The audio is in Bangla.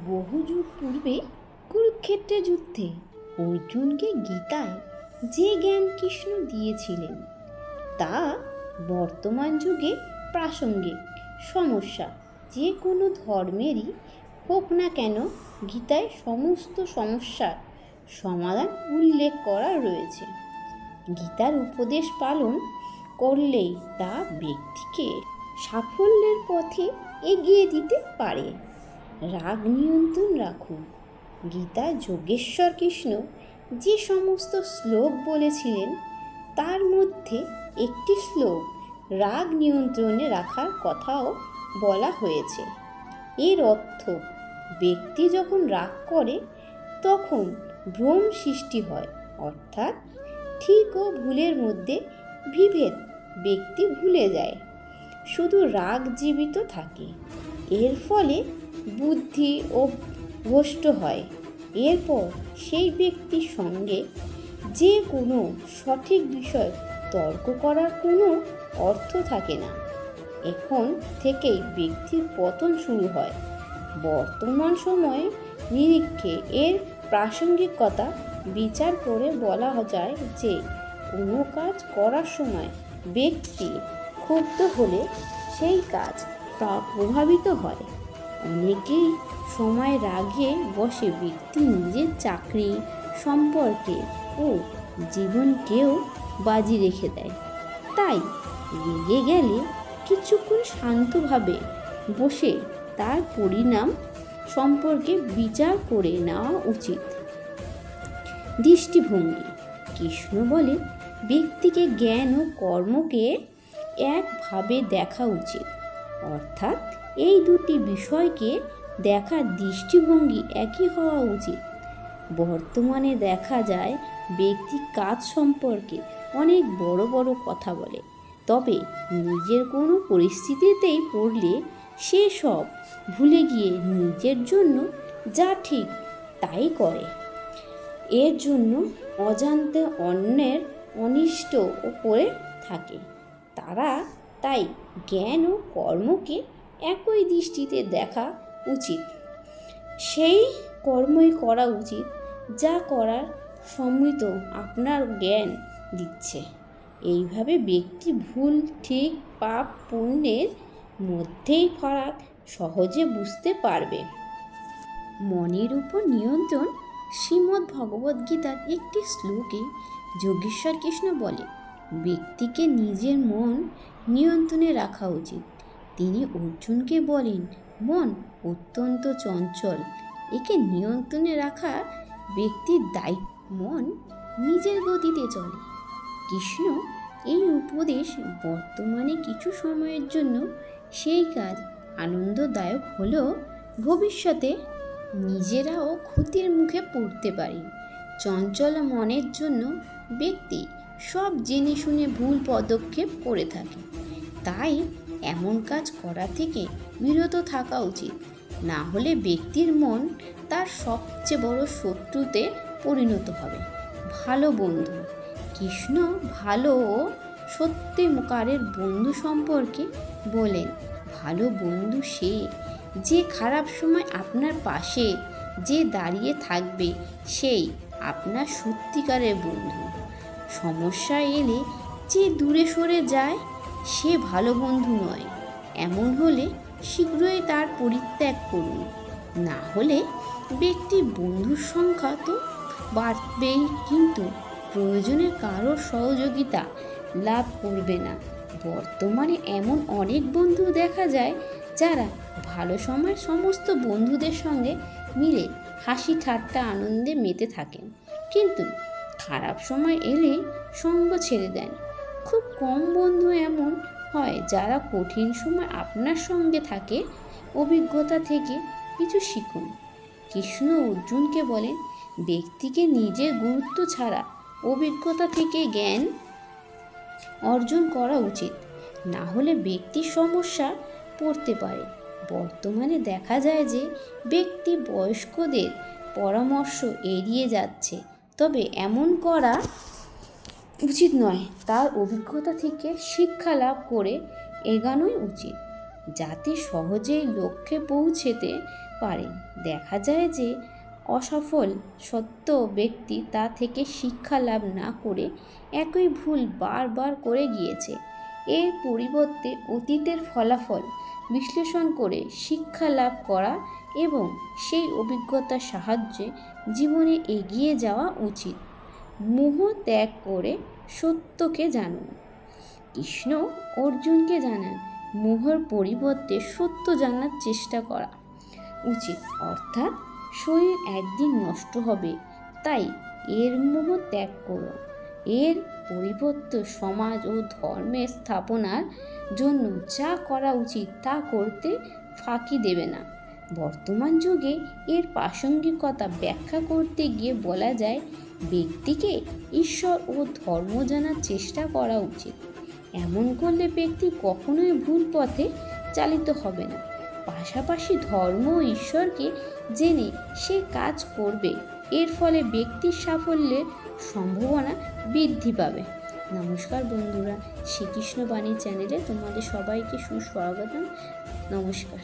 বহু যুগ পূর্বে কুরুক্ষেত্রের যুদ্ধে অর্জুনকে গীতায় যে জ্ঞান কৃষ্ণ দিয়েছিলেন তা বর্তমান যুগে প্রাসঙ্গিক সমস্যা যে কোনো ধর্মেরই হোক না কেন গীতায় সমস্ত সমস্যার সমাধান উল্লেখ করা রয়েছে। গীতার উপদেশ পালন করলেই তা ব্যক্তিকে সাফল্যের পথে এগিয়ে দিতে পারে। রাগ নিয়ন্ত্রণ রাখুন। গীতায় যোগেশ্বর কৃষ্ণ যে সমস্ত শ্লোক বলেছিলেন তার মধ্যে একটি শ্লোক রাগ নিয়ন্ত্রণে রাখার কথাও বলা হয়েছে। এর অর্থ ব্যক্তি যখন রাগ করে তখন ভ্রম সৃষ্টি হয়, অর্থাৎ ঠিক ও ভুলের মধ্যে বিভেদ ব্যক্তি ভুলে যায়, শুধু রাগ জীবিত থাকে। এর ফলে বুদ্ধি ও ভ্রষ্ট হয়। এরপর সেই ব্যক্তির সঙ্গে যে কোনো সঠিক বিষয় তর্ক করার কোনো অর্থ থাকে না। এখন থেকেই ব্যক্তির পতন শুরু হয়। বর্তমান সময়ে নিরীক্ষে এর প্রাসঙ্গিকতা বিচার করে বলা যায় যে কোনো কাজ করার সময় ব্যক্তি ক্ষুব্ধ হলে সেই কাজ তা প্রভাবিত হয়। অনেকেই সময় রাগে বসে ব্যক্তি নিজের চাকরি, সম্পর্কে ও জীবনকেও বাজি রেখে দেয়। তাই রেগে গেলে কিছুক্ষণ শান্তভাবে বসে তার পরিণাম সম্পর্কে বিচার করে নেওয়া উচিত। দৃষ্টিভঙ্গি। কৃষ্ণ বলে ব্যক্তিকে জ্ঞান ও কর্মকে একভাবে দেখা উচিত, অর্থাৎ এই দুটি বিষয়কে দেখার দৃষ্টিভঙ্গি একই হওয়া উচিত। বর্তমানে দেখা যায় ব্যক্তি কাজ সম্পর্কে অনেক বড় বড় কথা বলে, তবে নিজের কোনো পরিস্থিতিতেই পড়লে সে সব ভুলে গিয়ে নিজের জন্য যা ঠিক তাই করে। এর জন্য অজান্তে অন্যের অনিষ্ট করে থাকে। তারা তাই জ্ঞান ও কর্মকে একই দৃষ্টিতে দেখা উচিত। সেই কর্মই করা উচিত যা করার সময় আপনার জ্ঞান দিচ্ছে। এইভাবে ব্যক্তি ভুল ঠিক পাপ পুণ্যের মধ্যেই ফারাক সহজে বুঝতে পারবে। মনের উপর নিয়ন্ত্রণ। শ্রীমদ্ ভগবদ্গীতার একটি শ্লোকে যোগেশ্বর কৃষ্ণ বলে ব্যক্তিকে নিজের মন নিয়ন্ত্রণে রাখা উচিত। তিনি অর্জুনকে বলেন, মন অত্যন্ত চঞ্চল, একে নিয়ন্ত্রণে রাখা ব্যক্তির দায়িত্ব। মন নিজের গতিতে চলে। কৃষ্ণ এই উপদেশ বর্তমানে কিছু সময়ের জন্য সেই কাজ আনন্দদায়ক হলেও ভবিষ্যতে নিজেরাও ক্ষতির মুখে পড়তে পারে। চঞ্চল মনের জন্য ব্যক্তি সব জেনে শুনে ভুল পদক্ষেপ করে থাকে। তাই এমন কাজ করা থেকে বিরত থাকা উচিত, না হলে ব্যক্তির মন তার সবচেয়ে বড় শত্রুতে পরিণত হবে। ভালো বন্ধু। কৃষ্ণ ভালো ও সত্যিকারের বন্ধু সম্পর্কে বলেন, ভালো বন্ধু সে যে খারাপ সময় আপনার পাশে যে দাঁড়িয়ে থাকবে, সেই আপনার সত্যিকারের বন্ধু। সমস্যা এলে যে দূরে সরে যায় সে ভালো বন্ধু নয়। এমন হলে শীঘ্রই তার পরিত্যাগ করুন, না হলে ব্যক্তির বন্ধুর সংখ্যা তো বাড়বেই, কিন্তু প্রয়োজনে কারোর সহযোগিতা লাভ করবে না। বর্তমানে এমন অনেক বন্ধু দেখা যায় যারা ভালো সময় সমস্ত বন্ধুদের সঙ্গে মিলে হাসি ঠাট্টা আনন্দে মেতে থাকেন, কিন্তু খারাপ সময় এলে সঙ্গ ছেড়ে দেন। খুব কম বন্ধু এমন হয় যারা কঠিন সময় আপনার সঙ্গে থাকে। অভিজ্ঞতা থেকে কিছু শিখুন। কৃষ্ণ অর্জুনকে বলেন ব্যক্তিকে নিজের গুরুত্ব ছাড়া অভিজ্ঞতা থেকে জ্ঞান অর্জন করা উচিত, না হলে ব্যক্তির সমস্যা পড়তে পারে। বর্তমানে দেখা যায় যে ব্যক্তি বয়স্কদের পরামর্শ এড়িয়ে যাচ্ছে, তবে এমন করা উচিত নয়। তার অভিজ্ঞতা থেকে শিক্ষা লাভ করে এগানোই উচিত, যাতে সহজেই লক্ষ্যে পৌঁছতে পারে। দেখা যায় যে অসফল সত্য ব্যক্তি তা থেকে শিক্ষা লাভ না করে একই ভুল বারবার করে গিয়েছে। এর পরিবর্তে অতীতের ফলাফল বিশ্লেষণ করে শিক্ষা লাভ করা এবং সেই অভিজ্ঞতার সাহায্যে জীবনে এগিয়ে যাওয়া উচিত। মোহ ত্যাগ করে সত্যকে জানুন। কৃষ্ণ অর্জুনকে জানান মোহর পরিবর্তে সত্য জানার চেষ্টা করা উচিত, অর্থাৎ শরীর একদিন নষ্ট হবে, তাই এর মোহ ত্যাগ করো। এর পরিবর্তে সমাজ ও ধর্মের স্থাপনার জন্য যা করা উচিত তা করতে ফাঁকি দেবে না। বর্তমান যুগে এর প্রাসঙ্গিকতা ব্যাখ্যা করতে গিয়ে বলা যায়, ব্যক্তিকে ঈশ্বর ও ধর্ম জানার চেষ্টা করা উচিত। এমন করলে ব্যক্তি কখনোই ভুল পথে চালিত হবে না। পাশাপাশি ধর্ম ও ঈশ্বরকে জেনে সে কাজ করবে। এর ফলে ব্যক্তির সাফল্যের সম্ভাবনা বৃদ্ধি পাবে। নমস্কার বন্ধুরা, শ্রীকৃষ্ণ বাণী চ্যানেলে তোমাদের সবাইকে সুস্বাগতম। নমস্কার।